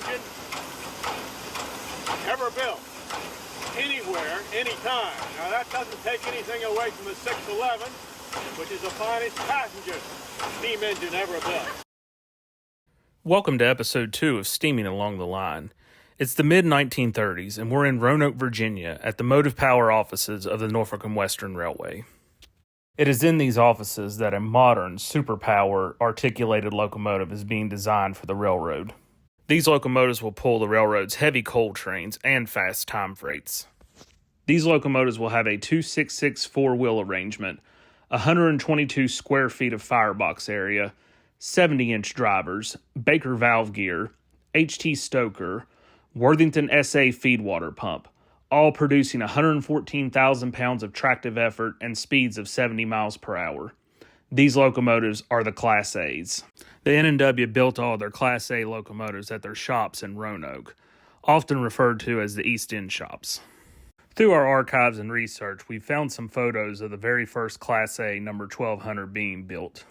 engine ever built, anywhere, anytime. Now that doesn't take anything away from the 611, which is the finest passenger steam engine ever built. Welcome to episode 2 of Steaming Along the Line. It's the mid-1930s, and we're in Roanoke, Virginia, at the Motive Power offices of the Norfolk and Western Railway. It is in these offices that a modern, superpower, articulated locomotive is being designed for the railroad. These locomotives will pull the railroad's heavy coal trains and fast time freights. These locomotives will have a 266 four-wheel arrangement, 122 square feet of firebox area, 70-inch drivers, Baker valve gear, HT Stoker, Worthington SA feedwater pump, all producing 114,000 pounds of tractive effort and speeds of 70 miles per hour. These locomotives are the Class A's. The N&W built all their Class A locomotives at their shops in Roanoke, often referred to as the East End shops. Through our archives and research, we found some photos of the very first Class A number 1200 being built.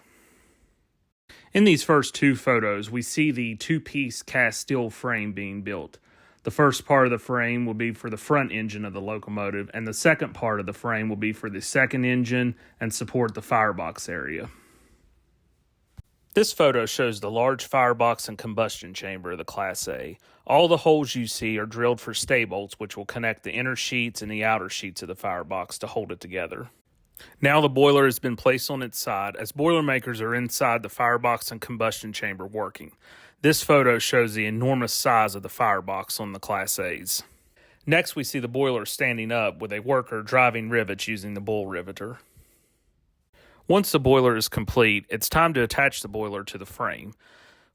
In these first two photos, we see the two-piece cast steel frame being built. The first part of the frame will be for the front engine of the locomotive, and the second part of the frame will be for the second engine and support the firebox area. This photo shows the large firebox and combustion chamber of the Class A. All the holes you see are drilled for stay bolts, which will connect the inner sheets and the outer sheets of the firebox to hold it together. Now the boiler has been placed on its side as boilermakers are inside the firebox and combustion chamber working. This photo shows the enormous size of the firebox on the Class A's. Next we see the boiler standing up with a worker driving rivets using the bull riveter. Once the boiler is complete, it's time to attach the boiler to the frame.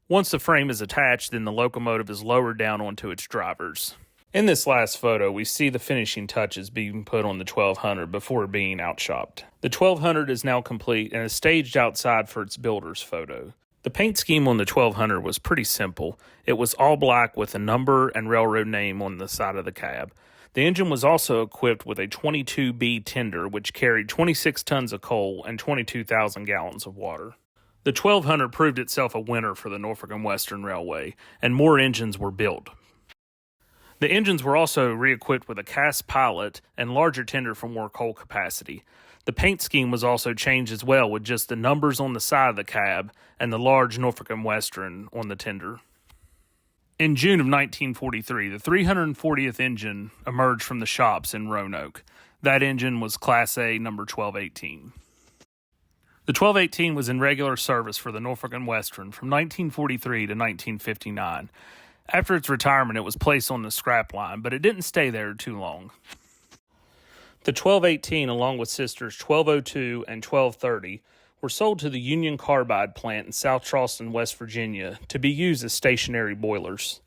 Once the frame is attached, then the locomotive is lowered down onto its drivers. In this last photo, we see the finishing touches being put on the 1200 before being outshopped. The 1200 is now complete and is staged outside for its builder's photo. The paint scheme on the 1200 was pretty simple. It was all black with a number and railroad name on the side of the cab. The engine was also equipped with a 22B tender, which carried 26 tons of coal and 22,000 gallons of water. The 1200 proved itself a winner for the Norfolk and Western Railway, and more engines were built. The engines were also re-equipped with a cast pilot and larger tender for more coal capacity. The paint scheme was also changed as well, with just the numbers on the side of the cab and the large Norfolk and Western on the tender. In June of 1943, the 340th engine emerged from the shops in Roanoke. That engine was Class A number 1218. The 1218 was in regular service for the Norfolk and Western from 1943 to 1959. After its retirement, it was placed on the scrap line, but it didn't stay there too long. The 1218, along with sisters 1202 and 1230, were sold to the Union Carbide plant in South Charleston, West Virginia, to be used as stationary boilers.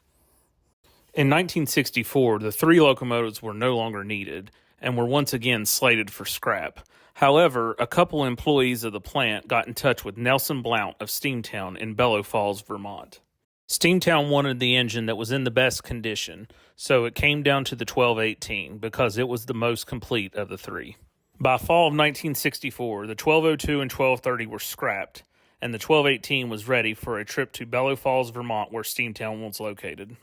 In 1964, the three locomotives were no longer needed and were once again slated for scrap. However, a couple employees of the plant got in touch with Nelson Blount of Steamtown in Bellow Falls, Vermont. Steamtown wanted the engine that was in the best condition, so it came down to the 1218 because it was the most complete of the three. By fall of 1964, the 1202 and 1230 were scrapped, and the 1218 was ready for a trip to Bellow Falls, Vermont, where Steamtown was located,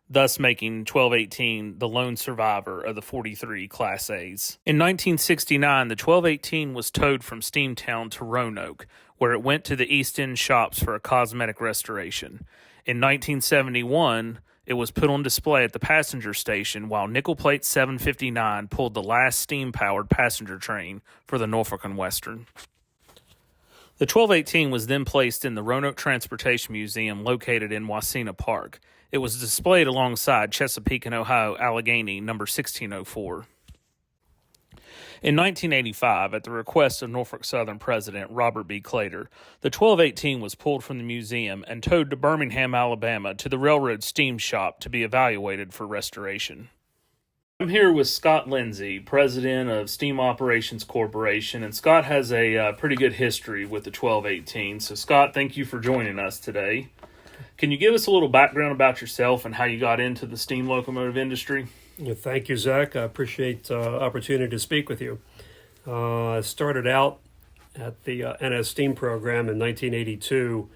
thus making 1218 the lone survivor of the 43 Class A's. In 1969, the 1218 was towed from Steamtown to Roanoke, where it went to the East End shops for a cosmetic restoration. In 1971, it was put on display at the passenger station while Nickel Plate 759 pulled the last steam-powered passenger train for the Norfolk and Western. The 1218 was then placed in the Roanoke Transportation Museum located in Wasena Park. It was displayed alongside Chesapeake and Ohio Allegheny number 1604. In 1985, at the request of Norfolk Southern President Robert B. Claytor, the 1218 was pulled from the museum and towed to Birmingham, Alabama, to the railroad steam shop to be evaluated for restoration. I'm here with Scott Lindsay, president of Steam Operations Corporation, and Scott has a pretty good history with the 1218. So, Scott, thank you for joining us today. Can you give us a little background about yourself and how you got into the steam locomotive industry? Yeah, thank you, Zach. I appreciate the opportunity to speak with you. I started out at the NS Steam program in 1982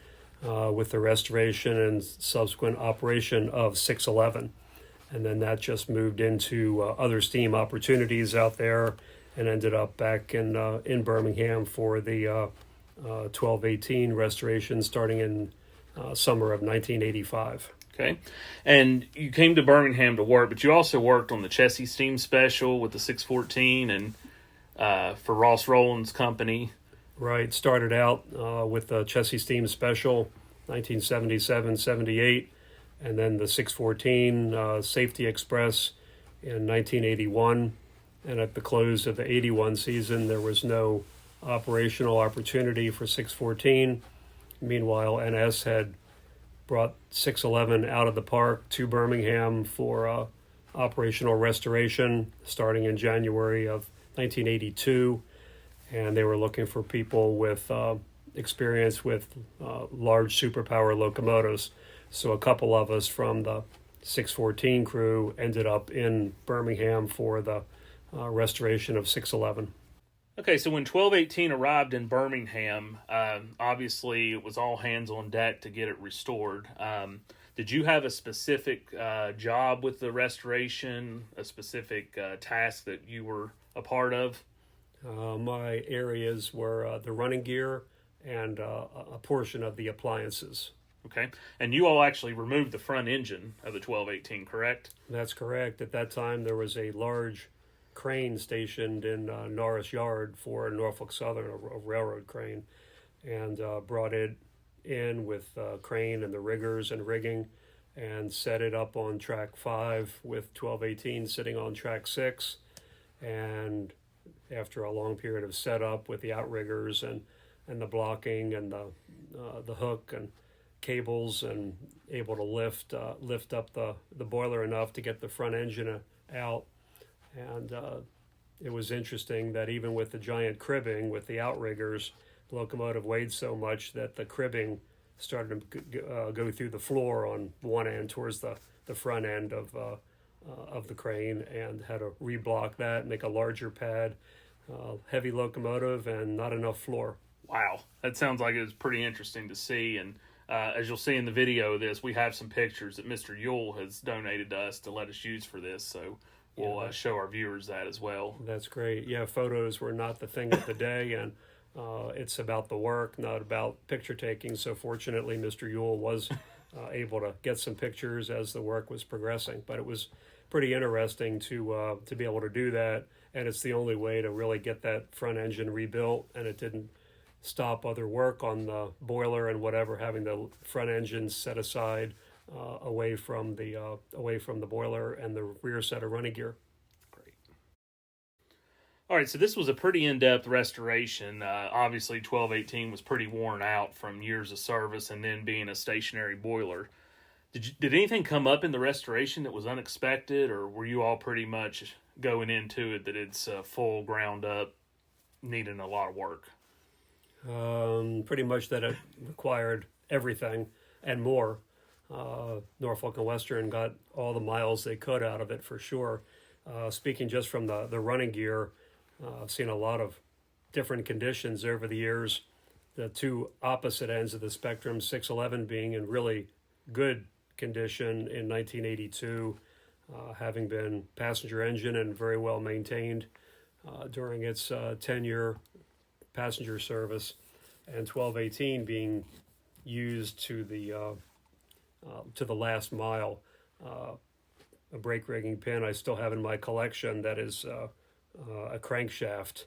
with the restoration and subsequent operation of 611. And then that just moved into other steam opportunities out there and ended up back in Birmingham for the 1218 restoration starting in summer of 1985. Okay. And you came to Birmingham to work, but you also worked on the Chessie Steam Special with the 614 and for Ross Rowland's company. Right. Started out with the Chessie Steam Special, 1977-78, and then the 614 Safety Express in 1981. And at the close of the 81 season, there was no operational opportunity for 614. Meanwhile, NS had brought 611 out of the park to Birmingham for operational restoration starting in January of 1982. And they were looking for people with experience with large superpower locomotives. So a couple of us from the 614 crew ended up in Birmingham for the restoration of 611. Okay, so when 1218 arrived in Birmingham, obviously it was all hands on deck to get it restored. Did you have a specific job with the restoration, a specific task that you were a part of? My areas were the running gear and a portion of the appliances. Okay, and you all actually removed the front engine of the 1218, correct? That's correct. At that time, there was a large crane stationed in Norris Yard for Norfolk Southern, a railroad crane, and brought it in with crane and the riggers and rigging and set it up on track 5 with 1218 sitting on track 6. And after a long period of setup with the outriggers and the blocking and the hook and cables and able to lift up the boiler enough to get the front engine out. And it was interesting that even with the giant cribbing with the outriggers, the locomotive weighed so much that the cribbing started to go through the floor on one end towards the front end of the crane, and had to reblock that, make a larger pad, heavy locomotive, and not enough floor. Wow, that sounds like it was pretty interesting to see. And as you'll see in the video of this, we have some pictures that Mr. Yule has donated to us to let us use for this, so we'll show our viewers that as well. That's great. Yeah, photos were not the thing of the day, and it's about the work, not about picture taking. So fortunately, Mr. Yule was able to get some pictures as the work was progressing. But it was pretty interesting to be able to do that, and it's the only way to really get that front engine rebuilt, and it didn't stop other work on the boiler and whatever, having the front engine set aside away from the boiler and the rear set of running gear. Great. All right, so this was a pretty in-depth restoration. Obviously, 1218 was pretty worn out from years of service and then being a stationary boiler. Did anything come up in the restoration that was unexpected, or were you all pretty much going into it that it's full ground up, needing a lot of work? Pretty much that it required everything and more. Norfolk and Western got all the miles they could out of it for sure. Speaking just from the running gear, I've seen a lot of different conditions over the years. The two opposite ends of the spectrum, 611 being in really good condition in 1982, having been passenger engine and very well maintained during its 10-year passenger service, and 1218 being used to the last mile. A brake rigging pin I still have in my collection that is a crankshaft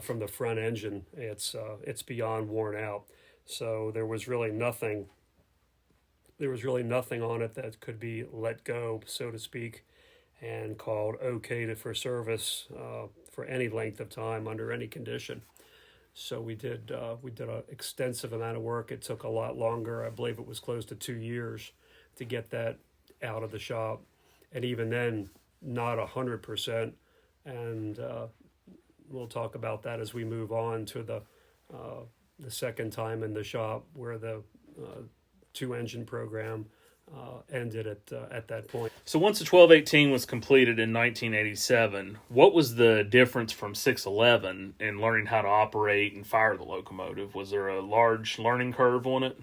from the front engine. It's beyond worn out. So there was really nothing on it that could be let go, so to speak, and called okay for service for any length of time under any condition. So we did an extensive amount of work. It took a lot longer. I believe it was close to 2 years to get that out of the shop, and even then, not 100%. And we'll talk about that as we move on to the second time in the shop, where the two-engine program ended at that point. So once the 1218 was completed in 1987, what was the difference from 611 in learning how to operate and fire the locomotive? Was there a large learning curve on it?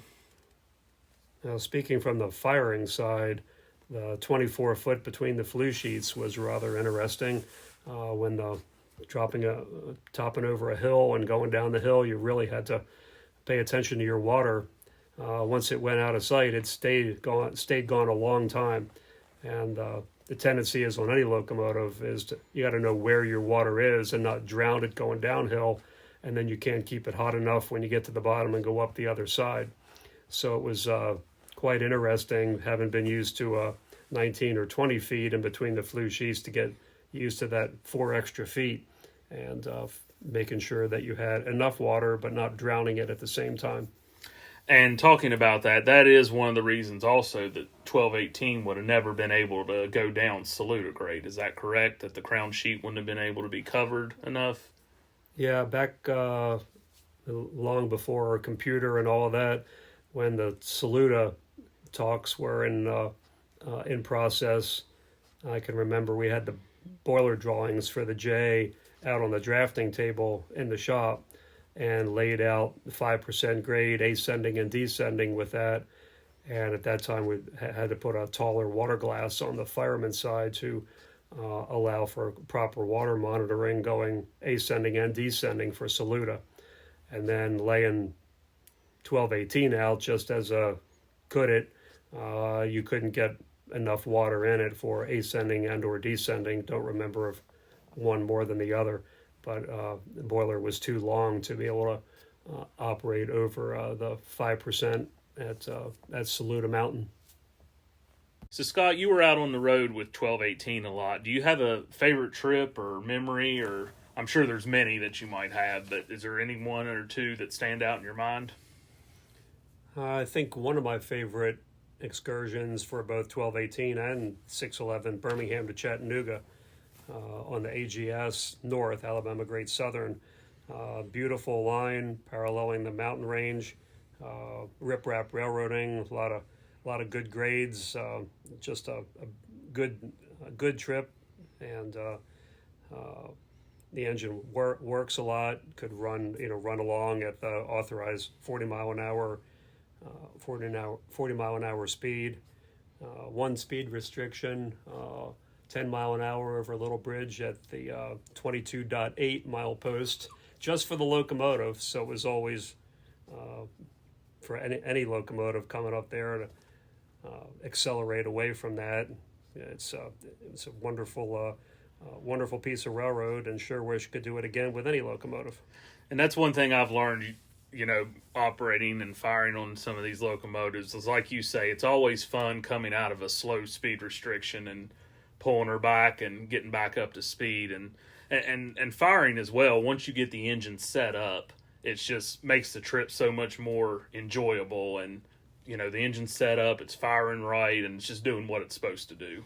Now, speaking from the firing side, the 24-foot between the flue sheets was rather interesting. When topping over a hill and going down the hill, you really had to pay attention to your water. Once it went out of sight, it stayed gone a long time. And the tendency is on any locomotive is you got to know where your water is and not drown it going downhill, and then you can't keep it hot enough when you get to the bottom and go up the other side. So it was quite interesting, having been used to 19 or 20 feet in between the flue sheets, to get used to that 4 extra feet, and making sure that you had enough water but not drowning it at the same time. And talking about that, that is one of the reasons also that 1218 would have never been able to go down Saluda grade. Is that correct? That the crown sheet wouldn't have been able to be covered enough? Yeah, back long before our computer and all of that, when the Saluda talks were in process, I can remember we had the boiler drawings for the J out on the drafting table in the shop, and laid out the 5% grade, ascending and descending with that. And at that time, we had to put a taller water glass on the fireman's side to allow for proper water monitoring, going ascending and descending for Saluda. And then laying 1218 out just as a you couldn't get enough water in it for ascending and or descending. Don't remember if one more than the other. But the boiler was too long to be able to operate over the 5% at Saluda Mountain. So, Scott, you were out on the road with 1218 a lot. Do you have a favorite trip or memory? Or I'm sure there's many that you might have, but is there any one or two that stand out in your mind? I think one of my favorite excursions for both 1218 and 611, Birmingham to Chattanooga, on the AGS North, Alabama Great Southern. Beautiful line paralleling the mountain range, rip-rap railroading, a lot of good grades, just a good trip, and the engine works a lot, could run along at the authorized 40 mile an hour speed. One speed restriction, 10 mile an hour over a little bridge at the 22.8 mile post, just for the locomotive. So it was always for any locomotive coming up there to accelerate away from that. It's a wonderful piece of railroad, and sure wish could do it again with any locomotive. And that's one thing I've learned, operating and firing on some of these locomotives is, like you say, it's always fun coming out of a slow speed restriction and pulling her back and getting back up to speed, and firing as well. Once you get the engine set up, it just makes the trip so much more enjoyable. And the engine's set up, it's firing right, and it's just doing what it's supposed to do.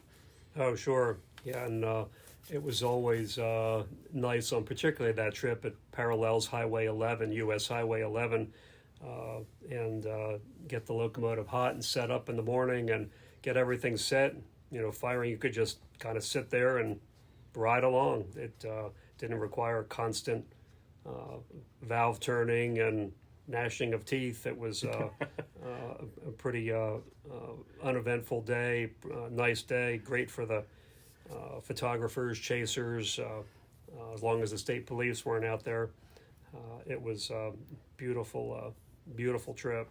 Oh, sure. Yeah, and it was always nice on particularly that trip. It parallels Highway 11, U.S. Highway 11, and get the locomotive hot and set up in the morning and get everything set. Firing, you could just kind of sit there and ride along. It didn't require constant valve turning and gnashing of teeth. It was a pretty uneventful day, nice day, great for the photographers, chasers, as long as the state police weren't out there. It was a beautiful trip.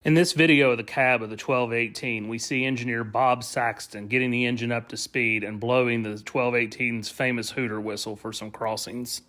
In this video of the cab of the 1218, we see engineer Bob Saxton getting the engine up to speed and blowing the 1218's famous hooter whistle for some crossings.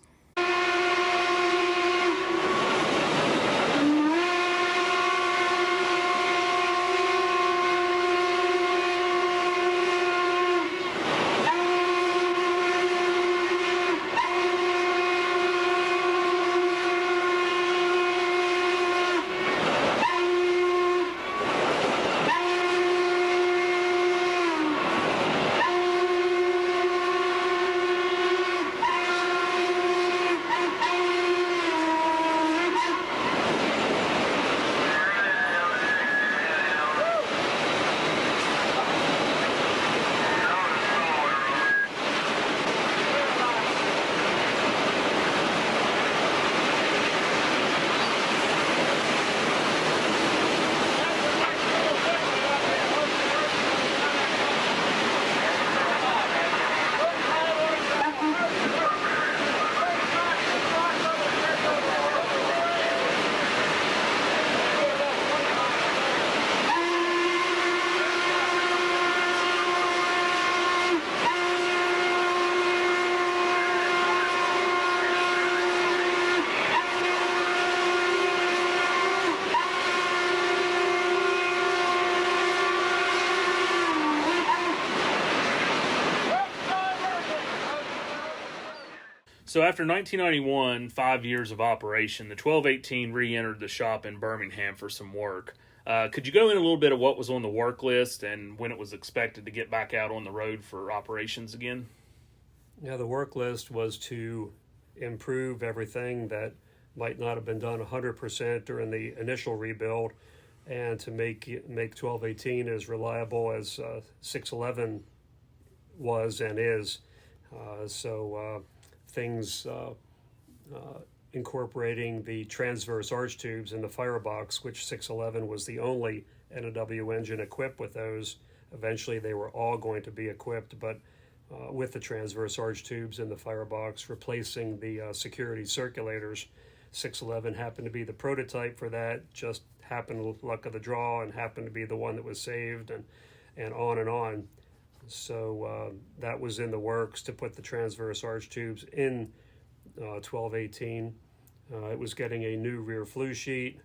So after 1991, 5 years of operation, the 1218 re-entered the shop in Birmingham for some work. Could you go in a little bit of what was on the work list and when it was expected to get back out on the road for operations again? Yeah, the work list was to improve everything that might not have been done 100% during the initial rebuild, and to make 1218 as reliable as 611 was and is. Things incorporating the transverse arch tubes in the firebox, which 611 was the only NOW engine equipped with those. Eventually they were all going to be equipped, but with the transverse arch tubes in the firebox, replacing the security circulators. 611 happened to be the prototype for that, just happened luck of the draw and happened to be the one that was saved, and on and on. So that was in the works to put the transverse arch tubes in 1218. It was getting a new rear flue sheet,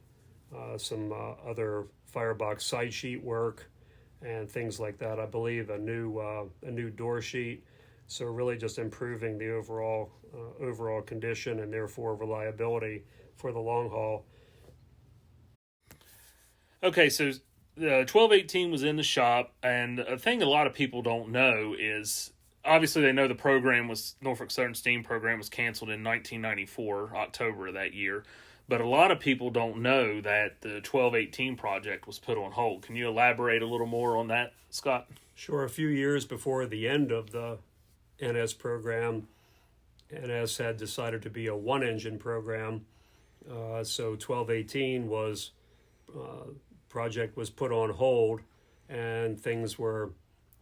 some other firebox side sheet work, and things like that. I believe a new door sheet. So really just improving the overall condition and therefore reliability for the long haul. Okay, so the 1218 was in the shop, and a thing a lot of people don't know is, obviously they know the program was, Norfolk Southern Steam program was canceled in 1994, October of that year, but a lot of people don't know that the 1218 project was put on hold. Can you elaborate a little more on that, Scott? Sure. A few years before the end of the NS program, NS had decided to be a one-engine program, so 1218 was project was put on hold, and things were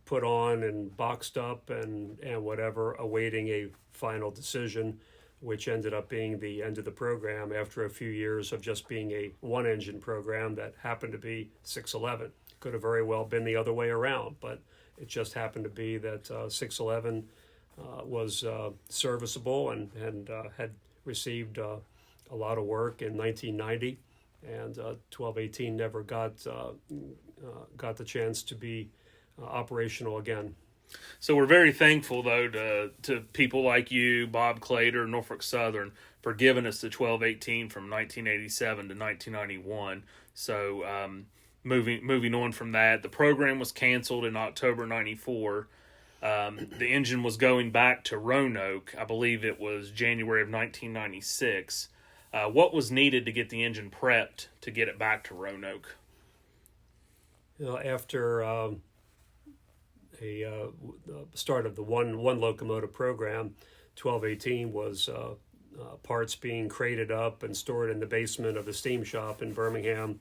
put on and boxed up and whatever, awaiting a final decision, which ended up being the end of the program after a few years of just being a one-engine program that happened to be 611. Could have very well been the other way around, but it just happened to be that 611 was serviceable and had received a lot of work in 1990. And 1218 never got the chance to be operational again. So we're very thankful, though, to people like you, Bob Clater, Norfolk Southern, for giving us the 1218 from 1987 to 1991. So moving on from that, the program was canceled in October 94. The engine was going back to Roanoke. I believe it was January of 1996. What was needed to get the engine prepped to get it back to Roanoke? After the start of the one locomotive program, 1218 was parts being crated up and stored in the basement of the steam shop in Birmingham,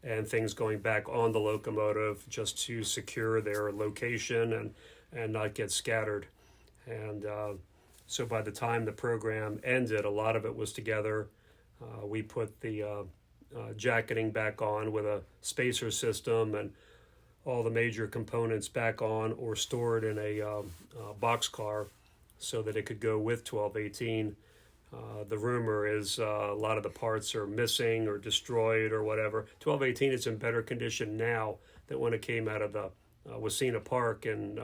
and things going back on the locomotive just to secure their location and not get scattered. And so by the time the program ended, a lot of it was together. We put the jacketing back on with a spacer system and all the major components back on or stored in a box car so that it could go with 1218. The rumor is a lot of the parts are missing or destroyed or whatever. 1218 is in better condition now than when it came out of the Wasena Park in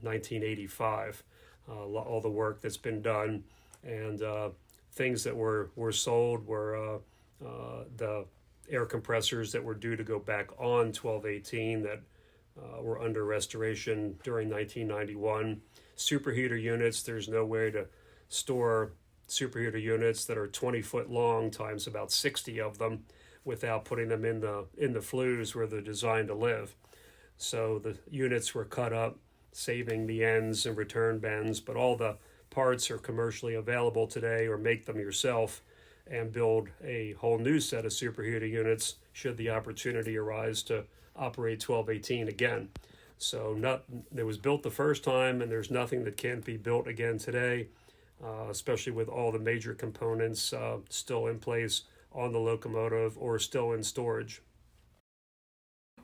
1985. All the work that's been done and things that were sold were the air compressors that were due to go back on 1218 that were under restoration during 1991. Superheater units, there's no way to store superheater units that are 20 foot long times about 60 of them without putting them in the flues where they're designed to live. So the units were cut up, saving the ends and return bends, but all the parts are commercially available today, or make them yourself and build a whole new set of superheater units should the opportunity arise to operate 1218 again. So it was built the first time, and there's nothing that can't be built again today, especially with all the major components still in place on the locomotive or still in storage.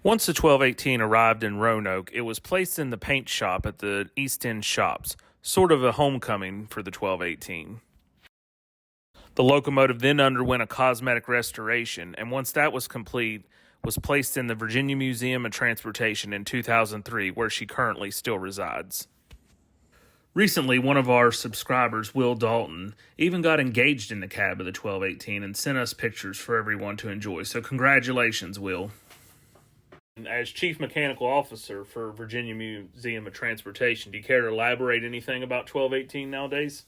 Once the 1218 arrived in Roanoke, it was placed in the paint shop at the East End Shops, sort of a homecoming for the 1218. The locomotive then underwent a cosmetic restoration, and once that was complete, was placed in the Virginia Museum of Transportation in 2003, where she currently still resides. Recently, one of our subscribers, Will Dalton, even got engaged in the cab of the 1218 and sent us pictures for everyone to enjoy. So congratulations, Will. As Chief Mechanical Officer for Virginia Museum of Transportation, do you care to elaborate anything about 1218 nowadays?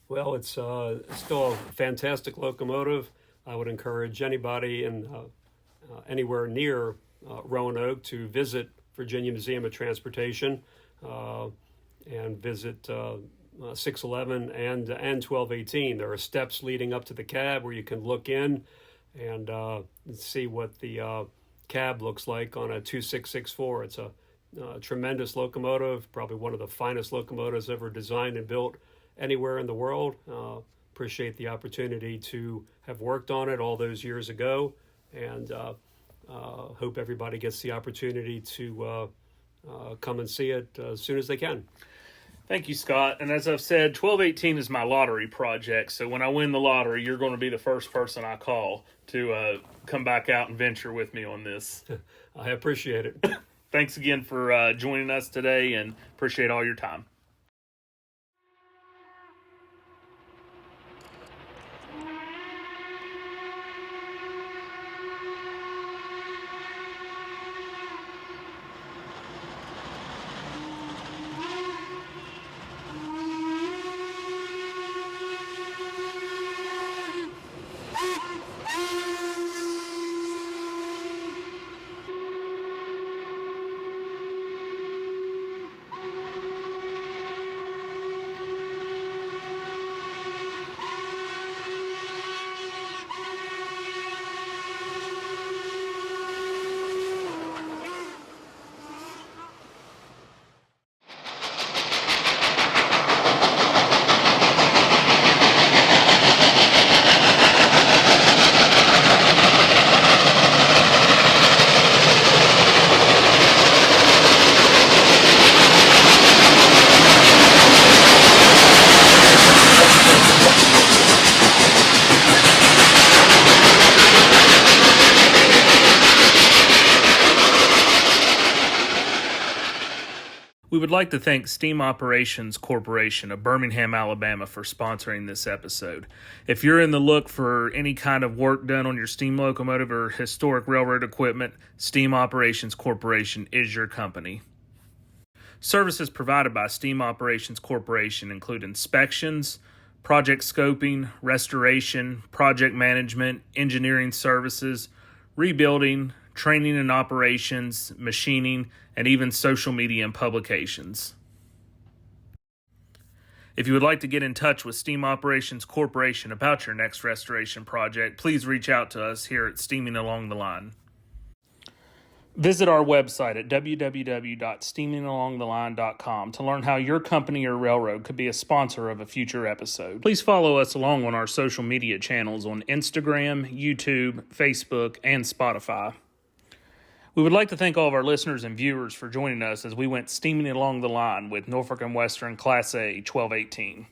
Well, it's still a fantastic locomotive. I would encourage anybody in anywhere near Roanoke to visit Virginia Museum of Transportation and visit 611 and 1218. There are steps leading up to the cab where you can look in and see what the cab looks like on a 2664. It's a tremendous locomotive, probably one of the finest locomotives ever designed and built anywhere in the world. Appreciate the opportunity to have worked on it all those years ago, and hope everybody gets the opportunity to come and see it as soon as they can. Thank you, Scott. And as I've said, 1218 is my lottery project. So when I win the lottery, you're going to be the first person I call to come back out and venture with me on this. I appreciate it. Thanks again for joining us today, and appreciate all your time. We would like to thank Steam Operations Corporation of Birmingham, Alabama for sponsoring this episode. If you're in the look for any kind of work done on your steam locomotive or historic railroad equipment, Steam Operations Corporation is your company. Services provided by Steam Operations Corporation include inspections, project scoping, restoration, project management, engineering services, rebuilding, training and operations, machining, and even social media and publications. If you would like to get in touch with Steam Operations Corporation about your next restoration project, please reach out to us here at Steaming Along the Line. Visit our website at www.steamingalongtheline.com to learn how your company or railroad could be a sponsor of a future episode. Please follow us along on our social media channels on Instagram, YouTube, Facebook, and Spotify. We would like to thank all of our listeners and viewers for joining us as we went steaming along the line with Norfolk Western Class A 1218.